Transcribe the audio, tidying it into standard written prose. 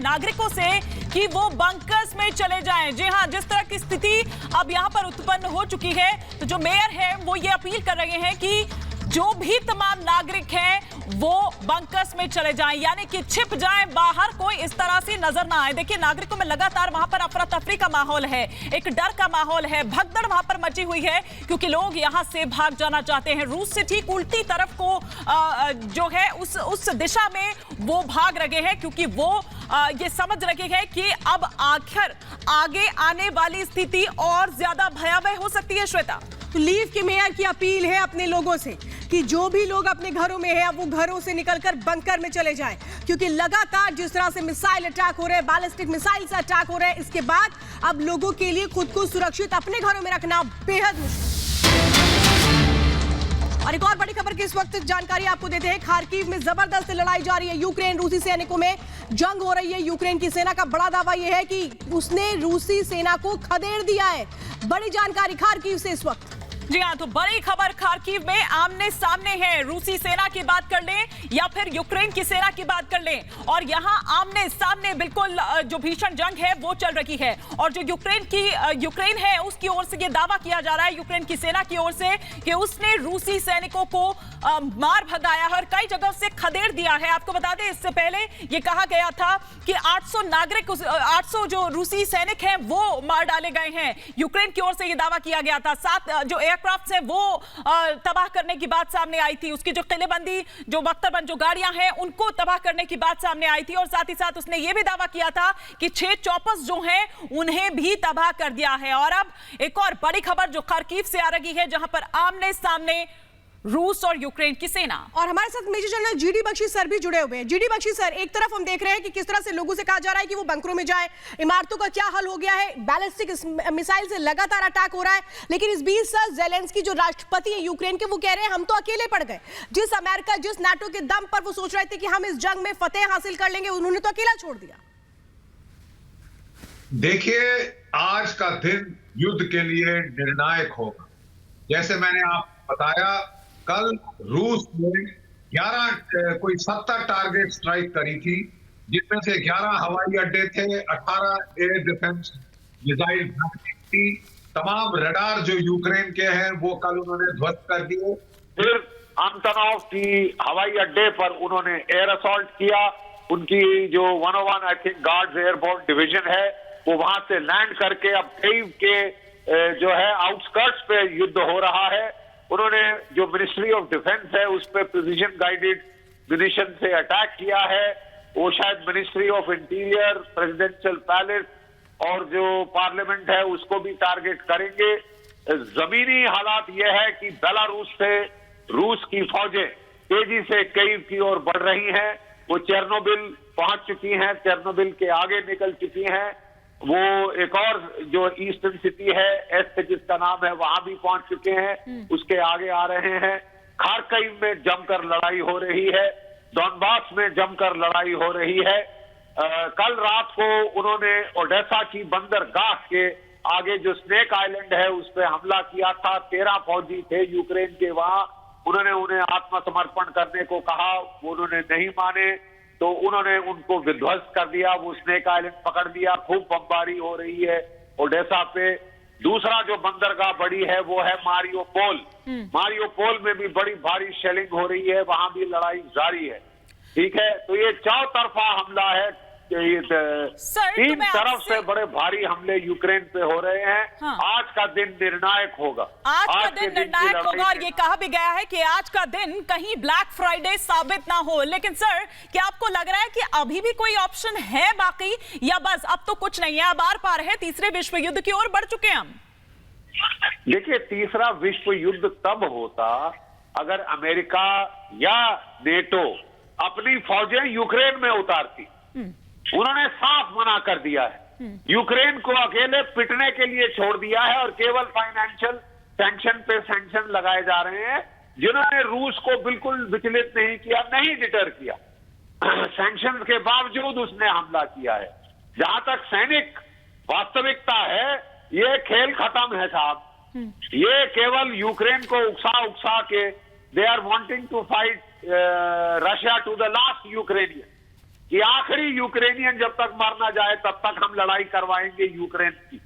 नागरिकों से कि वो बंकर्स में चले जाएं। जी हां, जिस तरह की स्थिति अब यहां पर उत्पन्न हो चुकी है, तो जो मेयर है वो ये अपील कर रहे हैं कि जो भी तमाम नागरिक हैं वो बंकर्स में चले जाएं, यानी कि छिप जाएं, बाहर कोई इस तरह से नजर ना आए। देखिए, नागरिकों में लगातार वहां पर अफरा तफरी का माहौल है, एक डर का माहौल है, भगदड़ वहां पर मची हुई है, क्योंकि लोग यहां से भाग जाना चाहते हैं। रूस से ठीक उल्टी तरफ को जो है उस दिशा में वो भाग रहे हैं, क्योंकि वो ये समझ रहे हैं कि अब आखिर आगे आने वाली स्थिति और ज्यादा भयावह हो सकती है। श्वेता, तो लीव के मेयर की अपील है अपने लोगों से कि जो भी लोग अपने घरों में हैं वो घरों से निकलकर बंकर में चले जाएं, क्योंकि लगातार जिस तरह से मिसाइल अटैक हो रहे हैं, बैलिस्टिक मिसाइल से अटैक हो रहे हैं, इसके बाद अब लोगों के लिए खुद को सुरक्षित अपने घरों में रखना बेहद मुश्किल। और एक और बड़ी खबर की इस वक्त जानकारी आपको देते हैं। खार्किव में जबरदस्त लड़ाई जारी है, यूक्रेन रूसी सैनिकों में जंग हो रही है। यूक्रेन की सेना का बड़ा दावा यह है कि उसने रूसी सेना को खदेड़ दिया है। बड़ी जानकारी खार्किव से इस वक्त। जी हाँ, तो बड़ी खबर खार्किव में आमने सामने है। रूसी सेना की बात कर लें या फिर यूक्रेन की सेना की बात कर लें, और यहाँ आमने सामने बिल्कुल जो भीषण जंग है वो चल रही है। और जो यूक्रेन है उसकी ओर से ये दावा किया जा रहा है, यूक्रेन की सेना की ओर से, कि उसने रूसी सैनिकों को मार भगाया है और कई जगह से खदेड़ दिया है। आपको बता दें, इससे पहले ये कहा गया था कि 800 जो रूसी सैनिक हैं वो मार डाले गए हैं। यूक्रेन की ओर से ये दावा किया गया था। 7 जो एयरक्राफ्ट है वो तबाह करने की बात सामने आई थी। उसकी जो किलेबंदी, जो बख्तरबंद जो गाड़ियां हैं उनको तबाह करने की बात सामने आई थी। और साथ ही साथ उसने ये भी दावा किया था कि 6 चॉपर्स जो हैं उन्हें भी तबाह कर दिया है। और अब एक और बड़ी खबर जो खार्किव से आ रही है, जहां पर आमने सामने रूस और यूक्रेन की सेना। और हमारे साथ major general GD Bakshi sir भी जुड़े हुए हैं। जीडी बख्शी सर, एक तरफ हम देख रहे हैं कि किस तरह से लोगों से कहा जा रहा है कि वो बंकरों में जाएं, इमारतों का क्या हाल हो गया है, बैलिस्टिक मिसाइल से लगातार अटैक हो रहा है, लेकिन इस बीच सर जेलेंस्की जो राष्ट्रपति हैं यूक्रेन के, वो कह रहे हैं हम तो अकेले पड़ गए। जिस अमेरिका, जिस नाटो के दम पर वो सोच रहे थे कि हम इस जंग में फतेह हासिल कर लेंगे, उन्होंने तो अकेला छोड़ दिया। देखिए, आज का दिन युद्ध के लिए निर्णायक होगा। जैसे मैंने आपको बताया, कल रूस ने 70 टारगेट स्ट्राइक करी थी, जिसमें से 11 हवाई अड्डे थे, 18 एयर डिफेंस मिसाइल थी। तमाम रडार जो यूक्रेन के हैं वो कल उन्होंने ध्वस्त कर दिए। फिर आंतनोव की हवाई अड्डे पर उन्होंने एयर असॉल्ट किया। उनकी जो 101 I think guards airborne division है वो वहां से लैंड करके अब कीव के जो है आउटस्कर्ट्स पे युद्ध हो रहा है। उन्होंने जो मिनिस्ट्री ऑफ डिफेंस है उस पर प्रिसीजन गाइडेड म्यूनिशन से अटैक किया है। वो शायद ministry of interior, presidential palace और जो पार्लियामेंट है उसको भी टारगेट करेंगे। जमीनी हालात यह है कि बेलारूस से रूस की फौजें तेजी से कीव की ओर बढ़ रही हैं। वो चेर्नोबिल पहुंच चुकी हैं, चेर्नोबिल के आगे निकल चुकी हैं। वो एक और जो ईस्टर्न सिटी है एस्ट जिसका नाम है वहां भी पहुंच चुके हैं, उसके आगे आ रहे हैं। खार्किव में जमकर लड़ाई हो रही है, डॉनबास में जमकर लड़ाई हो रही है। कल रात को उन्होंने ओडेसा की बंदरगाह के आगे जो स्नेक आइलैंड है उस पर हमला किया था। 13 फौजी थे यूक्रेन के वहां। उन्होंने उन्हें आत्मसमर्पण करने को कहा, वो उन्होंने नहीं माने, तो उन्होंने उनको विध्वस्त कर दिया। वो स्नेक आइलैंड पकड़ दिया। खूब बमबारी हो रही है ओडेसा पे। दूसरा जो बंदरगाह बड़ी है वो है मारियोपोल। मारियोपोल में भी बड़ी भारी शेलिंग हो रही है, वहां भी लड़ाई जारी है। ठीक है, तो ये चौतरफा हमला है। तीन तरफ से बड़े भारी हमले यूक्रेन पे हो रहे हैं। हाँ। आज का दिन निर्णायक होगा। आज का दिन निर्णायक होगा, और ये कहा भी गया है कि आज का दिन कहीं ब्लैक फ्राइडे साबित ना हो। लेकिन सर, क्या आपको लग रहा है कि अभी भी कोई ऑप्शन है बाकी, या बस अब तो कुछ नहीं है, अब आर पार है, तीसरे विश्व युद्ध की ओर बढ़ चुके हैं हम? देखिए, तीसरा विश्व युद्ध तब होता अगर अमेरिका या नेटो अपनी फौजें यूक्रेन में उतारती। उन्होंने साफ मना कर दिया है, यूक्रेन को अकेले पिटने के लिए छोड़ दिया है और केवल फाइनेंशियल सैंक्शन पे सैंक्शन लगाए जा रहे हैं, जिन्होंने रूस को बिल्कुल विचलित नहीं किया, नहीं डिटर किया। सैंक्शन के बावजूद उसने हमला किया है। जहां तक सैनिक वास्तविकता है, ये खेल खत्म है साहब। ये केवल यूक्रेन को उकसा के they are wanting to fight Russia to the last Ukrainian. कि आखिरी यूक्रेनियन जब तक मर ना जाए तब तक हम लड़ाई करवाएंगे यूक्रेन की।